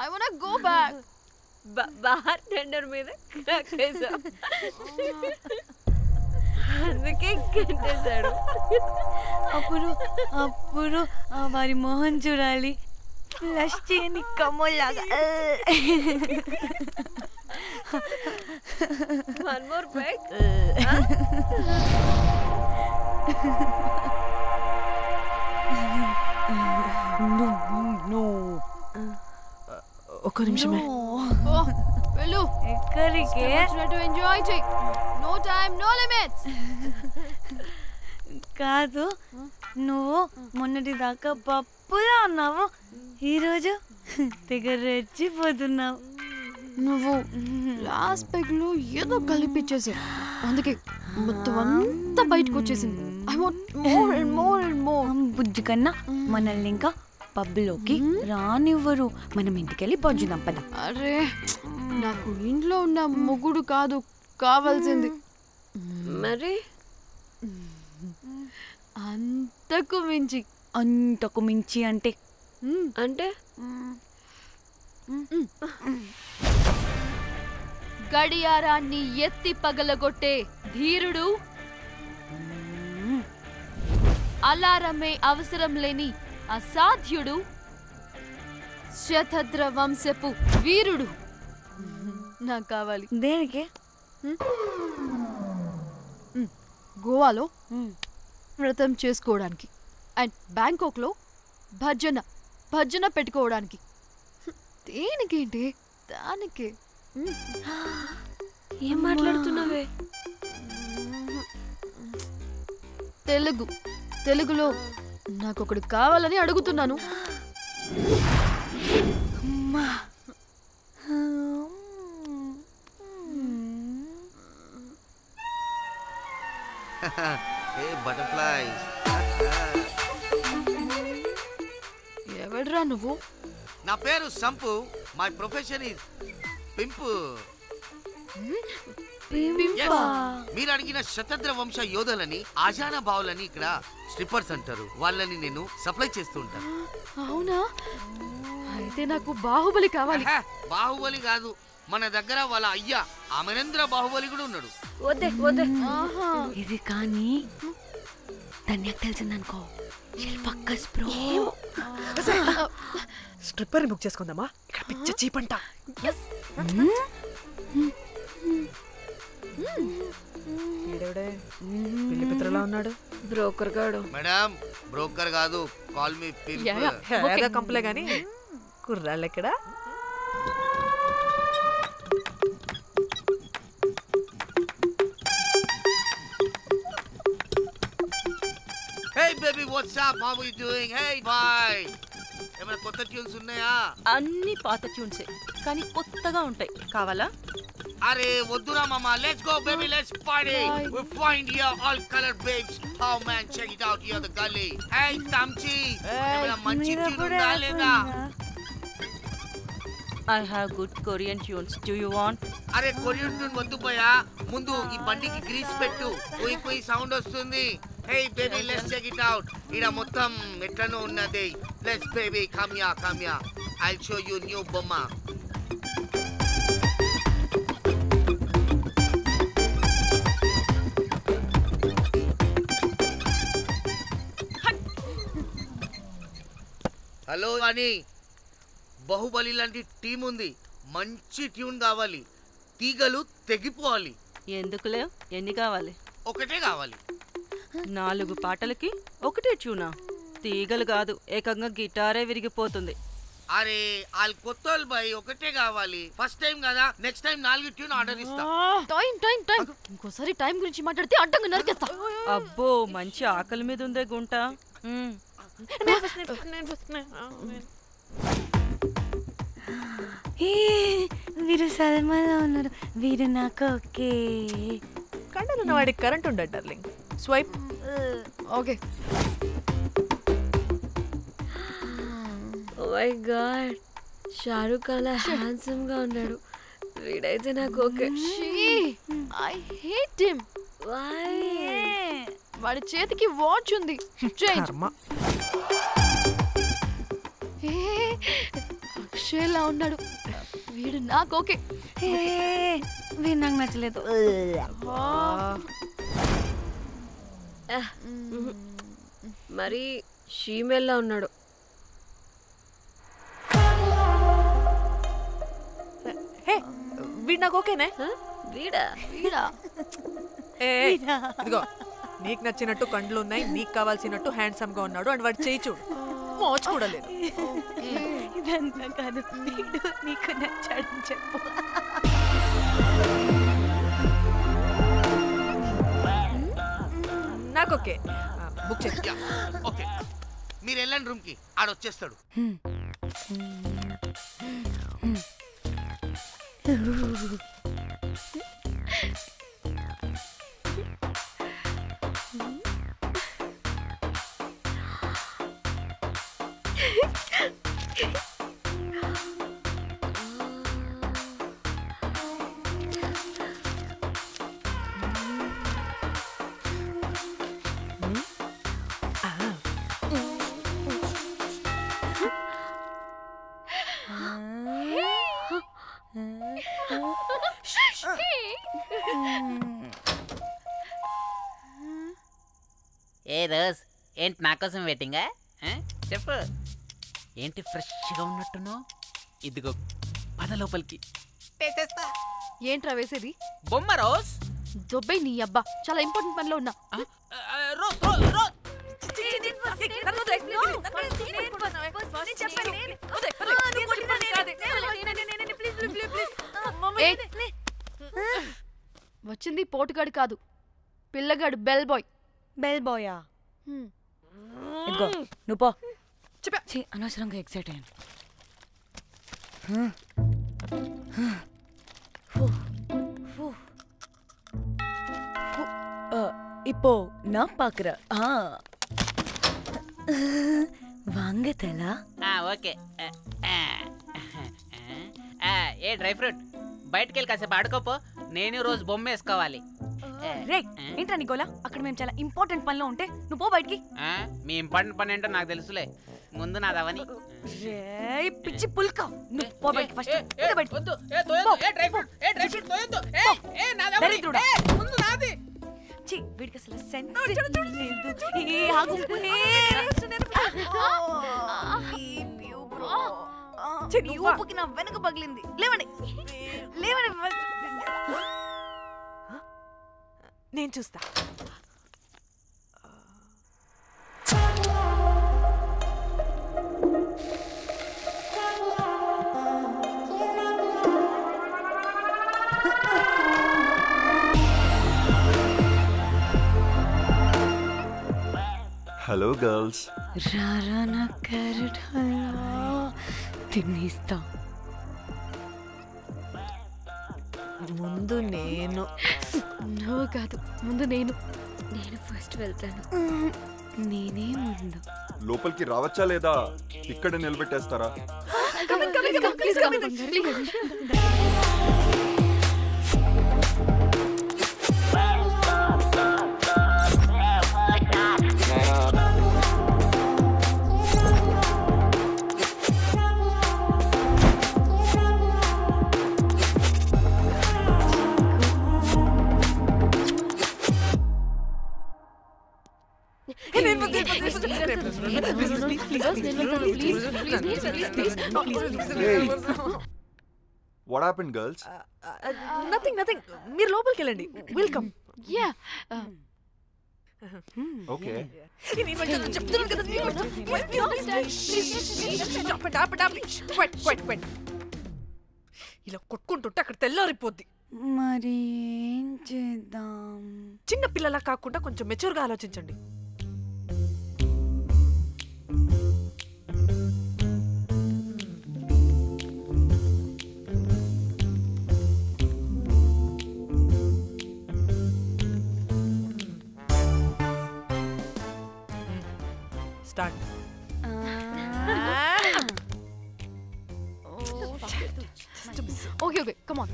I wanna go back. Bar tender మీద కక్కేసా అందుకే కట్టేశాడు. అప్పుడు వారి మొహం చూడాలి, ఫ్లష్ చేయని కమ్మలాగా. One more back. ఒక్క నిమిషమే. వెళ్ళు. ఎక్కడికే? ఎంజాయ్ చెయ్. No time no limits. కాదు, నువ్వు మొన్నటి దాకా పప్పులా ఉన్నావు, ఈరోజు తెగ రెచ్చిపోతున్నావు. నువ్వు లాస్ట్ పెగ్ లో ఏదో కలిపిచ్చేసా, అందుకే మొత్తం అంతా బయటకు వచ్చేసింది. I want more and more and more. బుజ్జి కన్నా మనల్ని ఇంకా పబ్లోకి రానివ్వరు. మనం ఇంటికెళ్ళి పొంచుదాం పద. అరే, నాకు ఇంట్లో ఉన్న మొగుడు కాదు కావాల్సింది. మరి అంతకు మించి. అంతకు మించి అంటే అంటే గడియారాన్ని ఎత్తి పగలగొట్టే ధీరుడు, అలారమే అవసరం లేని అసాధ్యుడు, శతద్ర వంశపు వీరుడు నాకు కావాలి. దేనికి? గోవాలో వ్రతం చేసుకోవడానికి అండ్ బ్యాంకాక్లో భజన పెట్టుకోవడానికి. దేనికేంటి? దానికే. ఏం మాట్లాడుతున్నావే? తెలుగులో నాకొకడు కావాలని అడుగుతున్నాను. ఎవడ్రా నువ్వు? నా పేరు Sampu. My profession is pimp. మీరు అడిగిన శతద్ర వంశ యోధులని, ఆజానా బావులని ఇక్కడ స్ట్రిప్పర్స్ అంటారు. వాళ్ళని నేను సప్లై చేస్తూ ఉంటాను. అవునా? అయితే నాకు బాహుబలి కావాలి. బాహుబలి కాదు, మన దగ్గర వాళ్ళ అయ్యా అమరేంద్ర బాహుబలి కూడా ఉన్నాడు. వద్దే వద్దే. ఇది కానీ ధన్యకు తెలిసిందనుకో, స్ట్రిప్పర్ బుక్ చేసుకుందామా? ఇక్కడ పిచ్చ చీపంట. పిల్లి పిత్రలా ఉన్నాడు. బ్రోకర్ గాడు. మేడం, బ్రోకర్ కాదు, కాల్ మీ పింప్. కంపలే గాని కుర్రాళ్ళు ఎక్కడ? Hey baby, what's up? How are you doing? Hey bye. ఏమైనా కొత్త ట్యూన్స్ ఉన్నాయా? అన్ని పాత ట్యూన్సే, కానీ కొత్తగా ఉంటాయి. కావాలా? అరే వద్దురా మామా. Let's go baby, let's party. We find here all color babes. Oh man, check it out here the gully. Hey Tamchi, ఏమైనా మంచి ట్యూన్ ఉందా లేదా? I have good Korean tunes. Do you want? అరే కొరియన్ ట్యూన్ వద్దు పోయా, ముందు ఈ బండికి గ్రీస్ పెట్టు. కొయి కొయి సౌండ్ వస్తుంది. Hey baby, let's check it out. ఇడ మొత్తం ఎట్లనో ఉన్నది. Let's baby, come here. I'll show you new bomma. Hello అని, బాహుబలి లాంటి టీం ఉంది. మంచి ట్యూన్ కావాలి. తీగలు తెగిపోవాలి. ఎందుకులే, ఎన్ని కావాలి? ఒకటే కావాలి. 4 పాటలకి ఒకటే ట్యూనా? తీగలు కాదు, ఏకంగా గిటారే విరిగిపోతుంది. అరే వాళ్ళు కొత్త వాళ్ళు బాయ్ ఒకటే కావాలి ఫస్ట్ టైం కదా నెక్స్ట్ టైం 4 ట్యూన్ ఆర్డర్ ఇస్తా టైం టైం టైం ఇంకోసారి టైం గురించి మాట్లాడితే అడ్డంగా నరికేస్తా. అబ్బో మంచి ఆకలి మీద ఉందే గుంట. వీరు సల్మాలో ఉన్నారు. వీరు నాకు ఓకే. కండలున్న వాడికి కరెంట్ ఉండదు darling. Swipe. Okay. Oh my god, Shahrukh అలా హ్యాండ్సమ్ గా ఉన్నాడు. వీడైతే నాకు ఓకే. I hate him. వాడి చేతికి వాచ్ ఉంది. అక్షయ్లా ఉన్నాడు. వీడు నాకు ఓకే. వీడు నాకు నచ్చలేదు. మరి షీమేల్లా ఉన్నాడు. వీడు నాకు ఓకేనే. వీడా వీడా ఇదిగో నీకు నచ్చినట్టు కండ్లు ఉన్నాయి, నీకు కావాల్సినట్టు హ్యాండ్సమ్ గా ఉన్నాడు అండ్ వాడు చేయి చూడు మోచు కూడా లేదు. ఇదంతా కాదు, వీడు నీకు నచ్చాడని చెప్పు. నాకు ఓకే. బుక్ చేసి ఓకే మీరు వెళ్ళండి రూమ్ కి, ఆడొచ్చేస్తాడు. ఏ రోజ్, ఏంటి నా కోసం వెయిటింగా? చెప్పు, ఏంటి ఫ్రెష్గా ఉన్నట్టును? ఇదిగో పద లోపలికి తెచ్చేస్తా. ఏంట్రా వేసేది? బొమ్మ రోజ్. దొబ్బై నీ అబ్బా, చాలా ఇంపార్టెంట్ పనిలో ఉన్నా. రోజ్ రోజ్ రోజ్ వచ్చింది పోటుగాడు కాదు, పిల్లగాడు బెల్ బాయ్. బెల్ బాయా? ఇదిగో నువ్వు పో. అనవసరంగా ఎక్సైట్ అయ్యాను. இப்போ நான் பாக்குறேன். வாங்கதலா? ఓకే. ఏ డ్రై ఫ్రూట్, బయటకు వెళ్ళి కాసేపు ఆడుకోపో. నేను రోజు బొమ్మ వేసుకోవాలి. రే ఏంట్రా నికోలా, అక్కడ మేము చాలా ఇంపార్టెంట్ పనిలో ఉంటే నువ్వు పో బయటికి. మీ ఇంపార్టెంట్ పని ఏంటో నాకు తెలుసులే, ముందు నాదవని. రే పిచ్చి పుల్క, నువ్వు పో బయటికి ఫస్ట్. వద్దు, ఏ తోయొద్దు, ఏ డ్రై ఫ్రూట్, ఏ డ్రై ఫ్రూట్ తోయొద్దు. ఏ నాదవని, ముందు నాది. ఛీ, వీడికి అసలు సెన్స్ లేదు. ఏ ఆగు. నీ ఊపుకి నా వెనక పగిలింది. లేవండి లేవండి. నేను చూస్తా. Hello girls. రారా నా క్యారెట్ హల్వా తినేస్తా. ముందు నేను. నువ్వు కాదు, ముందు నేను. నేను ఫస్ట్ వెళ్తాను. నేనే ముందు. లోపలికి రావచ్చా లేదా ఇక్కడ నిలబెట్టేస్తారా? What happened, girls? Nothing. మీరు లోపలికి వెళ్ళండి. వెల్కమ్. యా ఓకే ఇలా కొట్టుకుంటుంటే అక్కడ తెల్లారిపోద్ది. మరి ఏం చేద్దాం? చిన్న పిల్లలా కాకుండా కొంచెం మెచ్యూర్గా ఆలోచించండి. స్టార్ట్. Okay come on.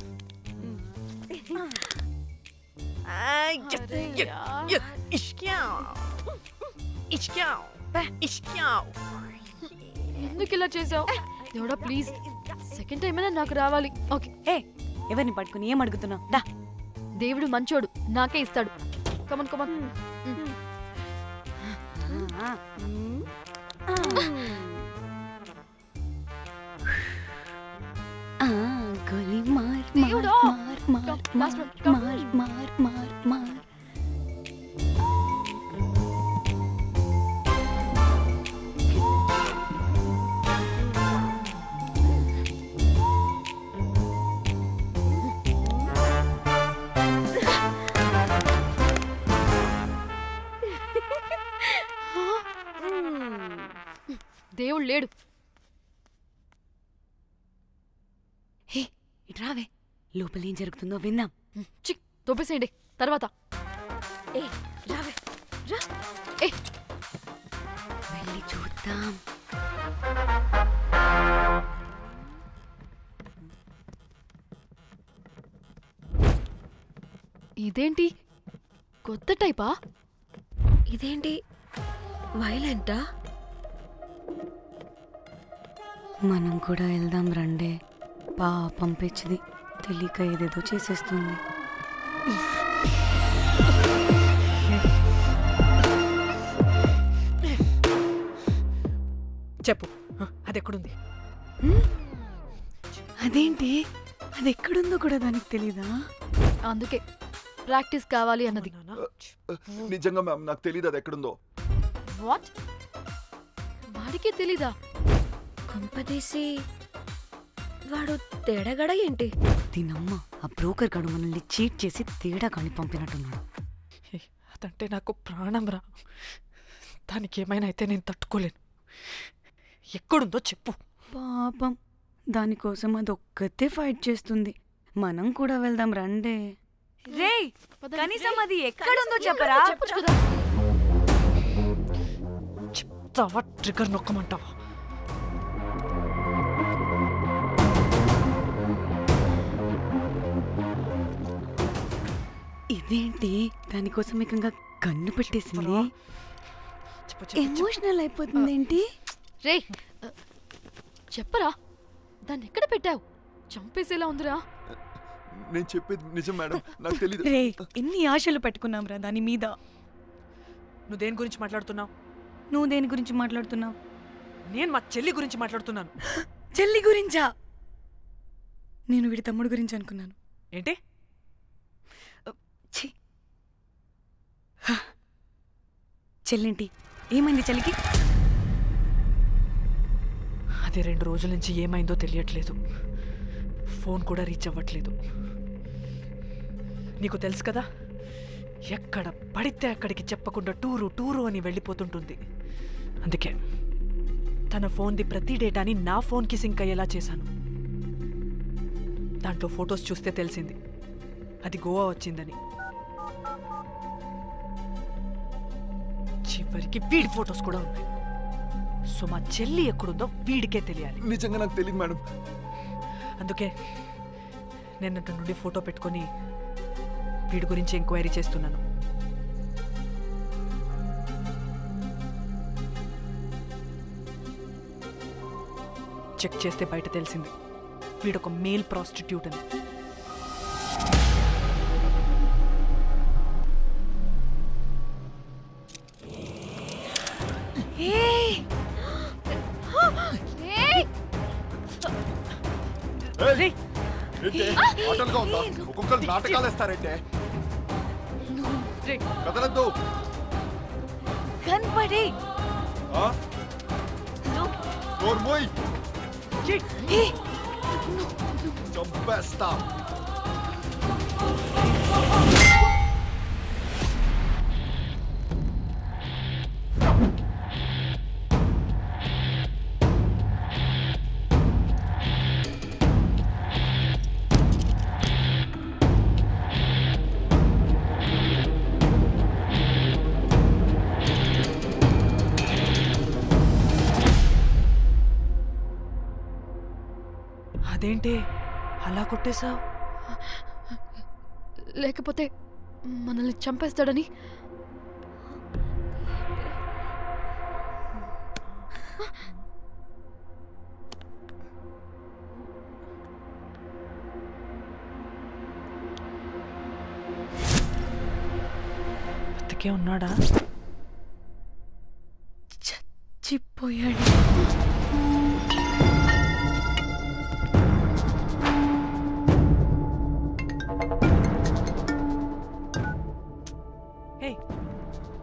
ఎందుకు ఇలా చేసావు దేవుడా? ప్లీజ్ సెకండ్ టైం అయినా నాకు రావాలి. ఓకే. ఎవరిని పట్టుకుని ఏం అడుగుతున్నావు? డా, దేవుడు మంచోడు, నాకే ఇస్తాడు. Come on come on. గోలీ మార్ దేవుడా. మార్ మార్ మార్ మార్ మార్ మార్. దేవుడు లేడు. హే, ఇట్రావే, లోపల ఏం జరుగుతుందో విందాం. చిక్ తోపేసేయండి తర్వాత. రావే రా. వెళ్ళి చూద్దాం. ఇదేంటి కొత్త టైపా? ఇదేంటి వైలెంటా? మనం కూడా వెళ్దాం రండే. పాపం పిచ్చిది, తెలియక ఏదేదో చేసేస్తుంది. చెప్పు, అది ఎక్కడుంది? అదేంటి, అది ఎక్కడుందో కూడా దానికి తెలీదా? అందుకే ప్రాక్టీస్ కావాలి అన్నది. నిజంగా మ్యామ్ నాకు తెలియదు అది ఎక్కడుందో. వాట్? వాడికి తెలీదా? కొంపదీసి వాడు తేడాగడ ఏంటి? దీనమ్మ, ఆ బ్రోకర్ గాడు మనల్ని చీట్ చేసి తేడా కాని పంపినట్టున్నాడు. అదంటే నాకు ప్రాణం రా. దానికి ఏమైనా అయితే నేను తట్టుకోలేను. ఎక్కడుందో చెప్పు. పాపం, దానికోసం అది ఒక్కతే ఫైట్ చేస్తుంది. మనం కూడా వెళ్దాం రండే. రేయ్, కనీసం అది ఎక్కడుందో చెప్పరా? చెప్తావా? ట్రిగర్ నొక్కమంటావా? ఇదేంటి, దానికోసం ఏకంగా కన్ను పెట్టేసింది. ఎమోషనల్ అయిపోతుంది ఏంటి? రే చెప్పరా, దాన్ని ఎక్కడ పెట్టావు? చంపేసేలా ఉందిరా. నేను చెప్పేది నిజం మేడం, నాకు తెలీదు. రే, ఎన్ని ఆశలు పెట్టుకున్నాం రా దాని మీద. నువ్వు దేని గురించి మాట్లాడుతున్నావు? నువ్వు దేని గురించి మాట్లాడుతున్నావు? నేను మా చెల్లి గురించి మాట్లాడుతున్నాను. చెల్లి గురించా? నేను వీడి తమ్ముడు గురించి అనుకున్నాను. ఏంటి? చెల్లింటి ఏమైంది? చెల్లికి అది 2 రోజుల నుంచి ఏమైందో తెలియట్లేదు. ఫోన్ కూడా రీచ్ అవ్వట్లేదు. నీకు తెలుసు కదా, ఎక్కడ పడితే అక్కడికి చెప్పకుండా టూరు అని వెళ్ళిపోతుంటుంది. అందుకే తన ఫోన్ది ప్రతి డేటాని నా ఫోన్కి సింక్ అయ్యేలా చేశాను. దాంట్లో ఫొటోస్ చూస్తే తెలిసింది అది గోవా వచ్చిందని. చివరికి వీడి ఫొటోస్ కూడా ఉన్నాయి. సో మా చెల్లి ఎక్కడుందో వీడికే తెలియాలి. నిజంగా నాకు తెలియదు మేడం. అందుకే నేను అటు నుండి ఫోటో పెట్టుకొని వీడి గురించి ఎంక్వైరీ చేస్తున్నాను. చెక్ చేస్తే బయట తెలిసింది వీడొక మేల్ ప్రాస్టిట్యూట్ అని. ఆటలుగా ఉందా? ఒక్కొక్కరు నాటకాలు వేస్తారంటే కదలద్దు. కనపడే చంపేస్తా. అదేంటి అలా కొట్టేశావు? లేకపోతే మనల్ని చంపేస్తాడని. బతికే ఉన్నాడా? చచ్చిపోయాడు.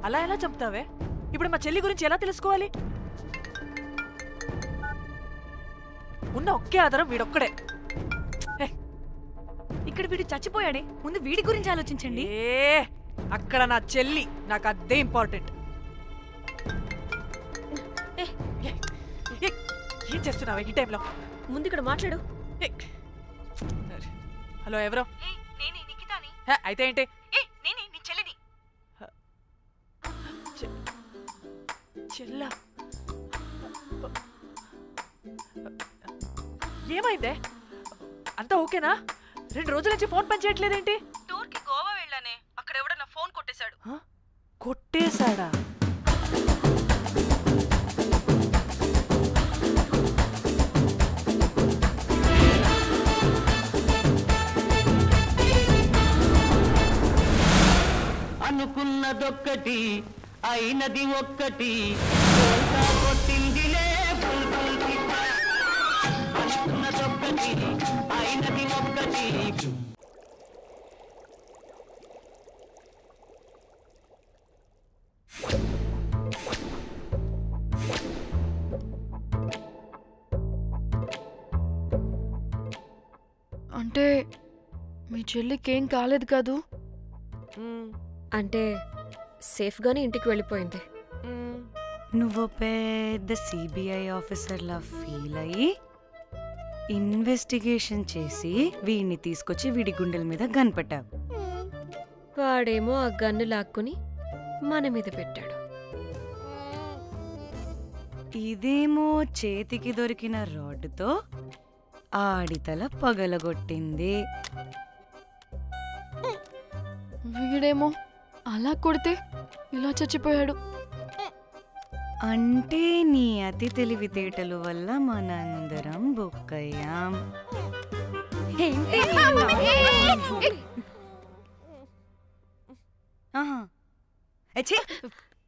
అలా ఎలా చెప్తావే? ఇప్పుడు మా చెల్లి గురించి ఎలా తెలుసుకోవాలి? ఉన్న ఒకే ఆధారం వీడొక్కడే. ఇక్కడ వీడు చచ్చిపోయాడే, ముందు వీడి గురించి ఆలోచించండి. అక్కడ నా చెల్లి, నాకు అదే ఇంపార్టెంట్. ఏం చేస్తున్నావే ఈ టైంలో? ముందు ఇక్కడ మాట్లాడు. హలో, ఎవరో? అయితే ఏంటి? చెల్లా, ఏమైందే? అంతా ఓకేనా? 2 రోజుల నుంచి ఫోన్ పని చేయట్లేదేంటి? టూర్కి గోవా వెళ్ళానే, అక్కడ ఎవడో నా ఫోన్ కొట్టేశాడు. కొట్టేశాడా? అనుకున్నదొక్కటి అయినది ఒక్కటి, కొట్టిందిలే అనుకున్నదొక్కటి అయినది ఒక్కటి. అంటే మీ చెల్లికేం కాలేదు కాదు? అంటే సేఫ్గానే ఇంటికి వెళ్ళిపోయింది. నువ్వు పెద్ద సిబిఐ ఆఫీసర్లా ఫీల్ అయ్యి ఇన్వెస్టిగేషన్ చేసి వీడిని తీసుకొచ్చి వీడి గుండెల మీద గన్ పెట్టావు. వాడేమో ఆ గన్ను లాక్కుని మన మీద పెట్టాడు. ఇదేమో చేతికి దొరికిన రాడ్డుతో ఆడితల పగలగొట్టింది. వీడేమో అలా కొడితే ఇలా చచ్చిపోయాడు. అంటే నీ అతి తెలివితేటలు వల్ల మనందరం బొక్కయ్యాం.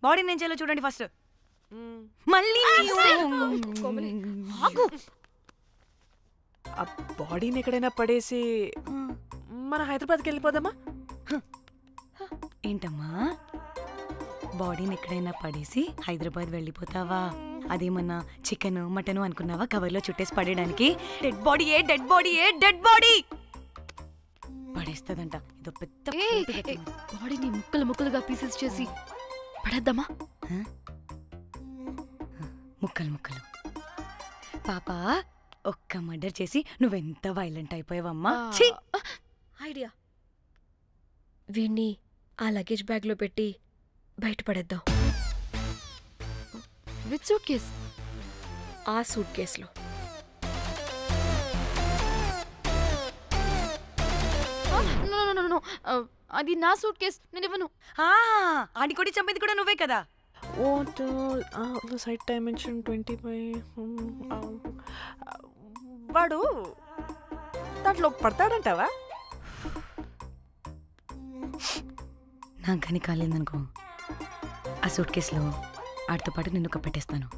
బాడీ నేను చేయాలో చూడండి ఫస్ట్. మళ్ళీ ఆ బాడీని ఎక్కడైనా పడేసి మన హైదరాబాద్కి వెళ్ళిపోదామా? ఏంటమ్మా, బాడీని ఎక్కడైనా పడేసి హైదరాబాద్ వెళ్ళిపోతావా? అదేమన్నా చికెన్ మటన్ అనుకున్నావా కవర్లో చుట్టేసి పడేయడానికి? Dead body dead body dead body పడేస్తుందంట. ఇదో పెద్ద బాడీని ముక్కలు ముక్కలుగా పీసెస్ చేసి పడేద్దామా? ముక్కలు ముక్కలు. పాప, ఒక్క మర్డర్ చేసి నువ్వెంత వైలెంట్ అయిపోయావమ్మా. ఐడియా, వీణ్ణి ఆ లగేజ్ బ్యాగ్లో పెట్టి బయటపడేద్దాం. With suitcase? ఆ సూట్ కేసులో. అది నా సూట్ కేస్, నేను ఇవ్వను. ఆడి కొడి చంపేది కూడా నువ్వే కదా. Site dimension 25. వాడు దాంట్లో పడతాడంటావా? నాకు కానీ కాలేదనుకో, ఆ సూట్ కేసులో ఆడితో పాటు నిన్ను కప్పెట్టేస్తాను.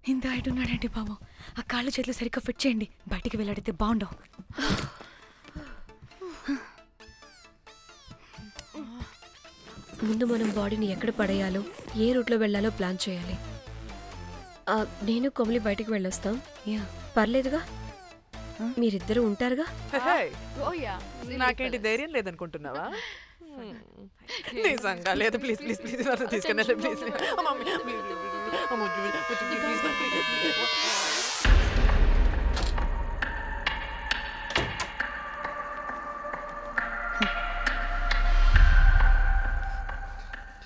ఇంత హైట్ ఉన్నాడంటే బాబు, ఆ కాళ్ళు చేతులు సరిగ్గా ఫిట్ చేయండి, బయటికి వెళ్ళాడితే బాగుండవు. ముందు మనం బాడీని ఎక్కడ పడేయాలో ఏ రూట్లో వెళ్ళాలో ప్లాన్ చేయాలి. నేను కొమలి బయటికి వెళ్ళొస్తాం. పర్లేదుగా, మీరిద్దరూ ఉంటారుగా. నాకేంటి ధైర్యం లేదనుకుంటున్నావా? నిజంగా లేదు. ప్లీజ్ ప్లీజ్ ప్లీజ్ తీసుకెళ్ళి ప్లీజ్.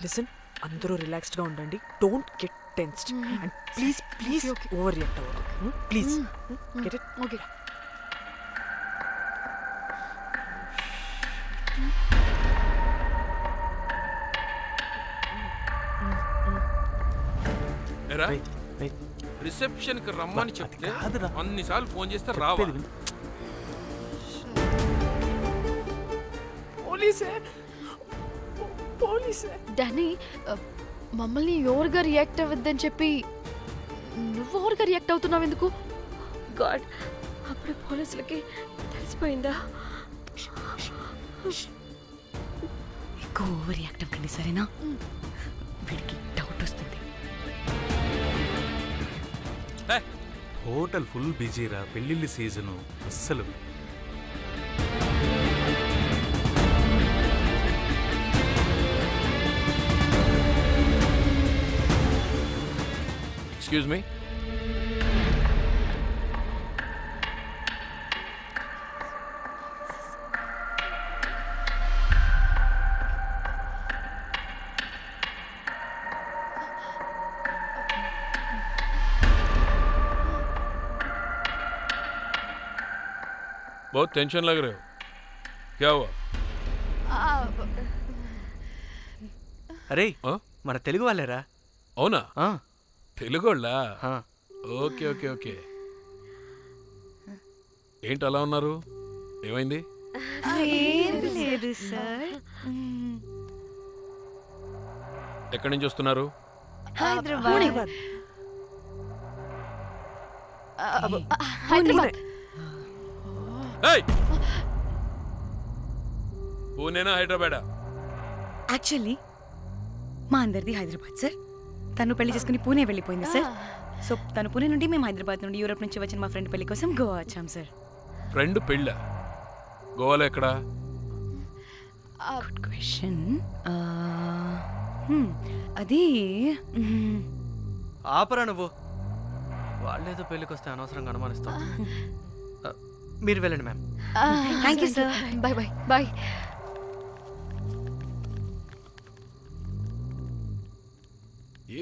లిసన్, అందరూ రిలాక్స్డ్గా ఉండండి. Don't get tensed and please please overreact అవ్వదు. Please get it. Okay. Reception కి రమ్మని చెప్తే అన్నిసార్లు ఫోన్ చేస్తే రావా? డానీ, మమ్మల్ని ఓవర్గా రియాక్ట్ అవ్వద్దని చెప్పి నువ్వు ఓవర్గా రియాక్ట్ అవుతున్నావు ఎందుకు? గాడ్, అప్పుడే పోలీసులకి తెలిసిపోయిందా? ఎక్కువ ఓవర్ రియాక్ట్ అవ్వకండి, సరేనా? వీడికి డౌట్ వస్తుంది. హోటల్ ఫుల్ బిజీరా, పెళ్ళిళ్ళ సీజను అస్సలు. Excuse me. बहुत टेंशन लग रहे हो, क्या हुआ? అరే, మన తెలుగు వాళ్ళేరా? అవునా? తెలుగు వాళ్ళా? Okay okay okay. ఏంటి అలా ఉన్నారు? ఏమైంది? ఎక్కడి నుంచి వస్తున్నారు? హైదరాబాద్. పూణేనా హైదరాబాదా? యాక్చువల్లీ మా అందరిది హైదరాబాద్ సార్. తను పెళ్లి చేసుకుని పూణే వెళ్ళిపోయింది సార్. సో తను పూణే నుండి, మేము హైదరాబాద్ నుండి యూరోప్ నుంచి వచ్చిన మా ఫ్రెండ్ పెళ్లి కోసం గోవా వచ్చాం సార్. ఫ్రెండ్ పెళ్ళా? గోవాలో ఎక్కడా? Good question. అది ఆపరా నువ్వు. వాళ్ళేదో పెళ్ళికి వస్తే అనవసరంగా అనుమానిస్తాం. మీరు వెళ్ళండి ma'am. Thank you sir. Bye bye bye.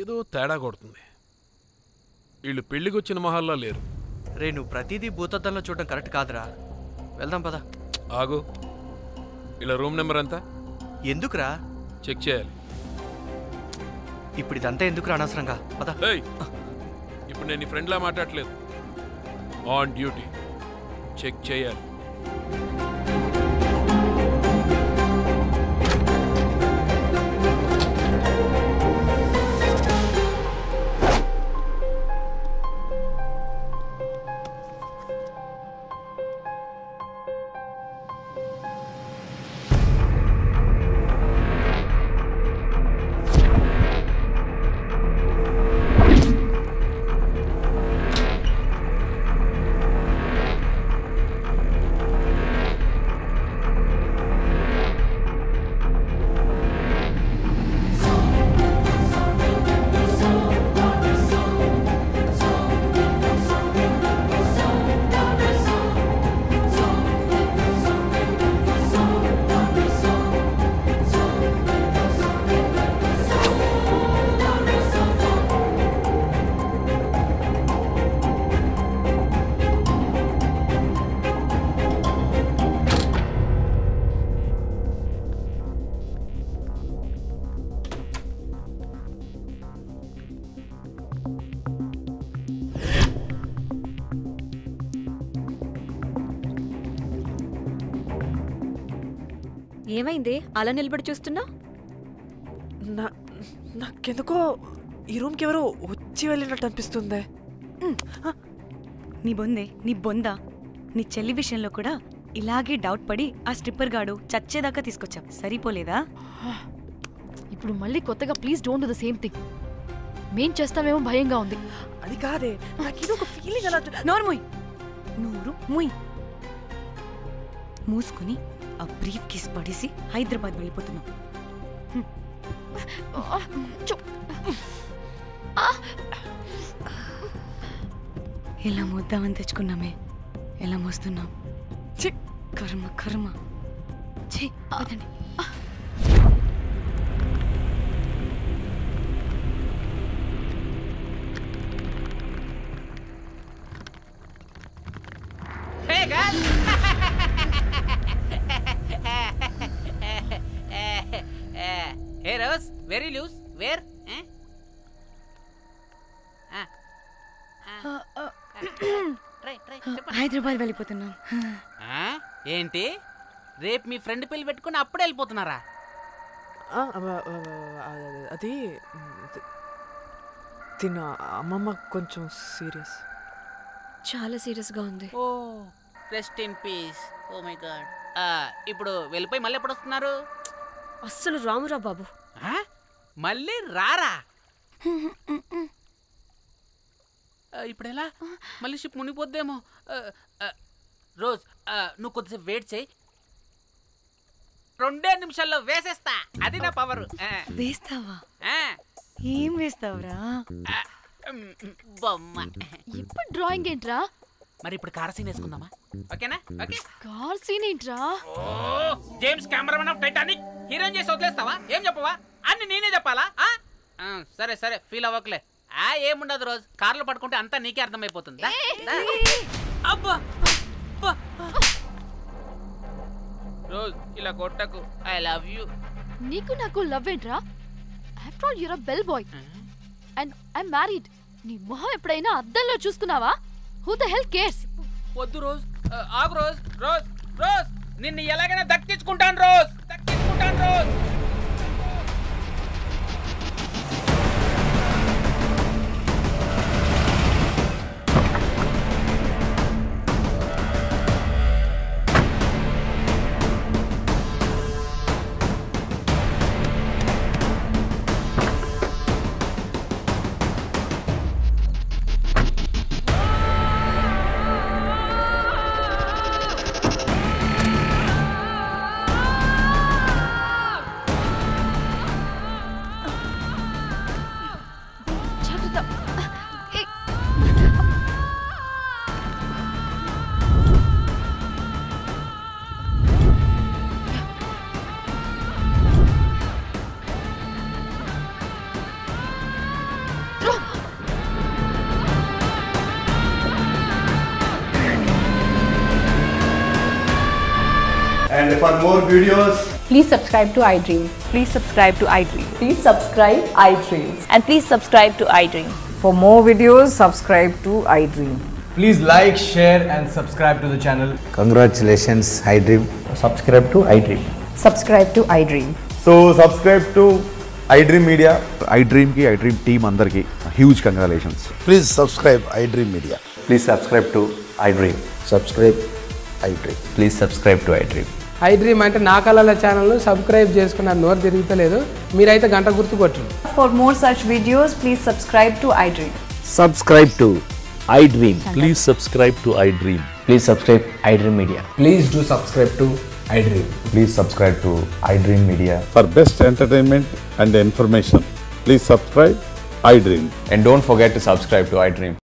ఏదో తేడా కొడుతుంది. వీళ్ళు పెళ్లికి వచ్చిన మహల్లా లేరు. రే, నువ్వు ప్రతిదీ భూతద్దంలో చూడటం కరెక్ట్ కాదురా. వెళ్దాం పదా. ఆగు, ఇలా రూమ్ నెంబర్ ఎంత? ఎందుకురా? చెక్ చేయాలి. ఇప్పుడు ఇదంతా ఎందుకురా అనవసరంగా? పదా. ఇప్పుడు నేను నీ ఫ్రెండ్లా మాట్లాడలేదు. ఆన్ డ్యూటీ చెక్ చేయాలి. ఏమైంది అలా నిలబడి చూస్తున్నా? నాకెందుకో ఈ రూమ్కి ఎవరో వచ్చి వెళ్ళినట్టు అనిపిస్తుంది. నీ బొందే, నీ బొందా, నీ చెల్లి విషయంలో కూడా ఇలాగే డౌట్ పడి ఆ స్ట్రిప్పర్ గాడు చచ్చేదాకా తీసుకొచ్చాం. సరిపోలేదా? ఇప్పుడు మళ్ళీ కొత్తగా please don't do the same thing. మేం చేస్తామేమో భయంగా ఉంది. అది కాదే, నాకేదో ఒక ఫీలింగ్ అలా. నోరు ముయ్. మూసుకుని ఆ బ్రీఫ్ కేస్ పడేసి హైదరాబాద్ వెళ్ళిపోతున్నాం. ఎలా మోద్దామని తెచ్చుకున్నామే, ఎలా మోస్తున్నాం. కర్మ కర్మ. పదండి. Hey guys! Hey Rose, very loose. Where? Try. Hyderabad వెళ్ళిపోతున్నాం. ఏంటి రేపు మీ ఫ్రెండ్ పెళ్లి పెట్టుకుని అప్పుడే వెళ్ళిపోతున్నారా? అది తిన్న అమ్మమ్మ కొంచెం సీరియస్, చాలా సీరియస్గా ఉంది. Oh rest in peace. Oh my god. ఇప్పుడు వెళ్ళిపోయి మళ్ళీ ఎప్పుడు వస్తున్నారు? అస్సలు రామురా బాబు. మళ్ళీ రారా? ఇప్పుడు ఎలా? మళ్ళీ షిప్ మునిగిపోద్దేమో. రోజ్ నువ్వు కొద్దిసేపు వెయిట్ చేయి, 2 నిమిషాల్లో వేసేస్తా. అది నా పవర్. వేస్తావా? ఏం వేస్తావురా? బొమ్మ. ఇప్పుడు డ్రాయింగ్ ఏంట్రా? మరి ఇప్పుడు కార్ సీన్ వేసుకుందామా? ఓకేనా? ఓకే. కార్ సీన్ ఏంట్రా? James cameraman of Titanic heroine చేసి వదిలేస్తావా? ఏం చెప్పవా? అన్ని నేనే చెప్పాలా? సరే సరే, ఫీల్ అవ్వకలే. ఏముండదు రోజు, కార్లో పడుకుంటే అంతా నీకే అర్థమైపోతుంది. అబ్బా రోజ్ ఇలా కొట్టకు. I love you. నీకు నాకు లవ్ ఏంట్రా? After all you're a bell boy and I am married. నీ మొహం ఎప్పుడైనా అద్దంలో చూసుకున్నావా? Who the hell cares? వద్దు రోజ్, ఆగు రోజ్. రోజ్ రోజ్ నిన్ను ఎలాగైనా దక్కించుకుంటాను రోజ్, దక్కించుకుంటాను Rose. And for more videos, please subscribe to iDream. Please subscribe to iDream. Please subscribe iDream. And please subscribe to iDream. For more videos, subscribe to iDream. please like, share and subscribe to the channel. Congratulations, iDream. Subscribe to iDream. Subscribe to iDream. So subscribe to iDream Media. iDream ki iDream team andarki huge congratulations. Please subscribe iDream Media. Please subscribe to iDream. Subscribe iDream. Please subscribe to iDream. iDream అంటే నా కళల channel subscribe చేసుకున్న నోరు తిరుగుతలేదు, మీరైతే గంట గుర్తు కొట్టండి. For more such videos, please subscribe to iDream. Subscribe to iDream. Please subscribe to iDream. Please subscribe iDream Media. Please do subscribe to iDream. Please subscribe to iDream Media. For best entertainment and information, please subscribe iDream. And don't forget to subscribe to iDream.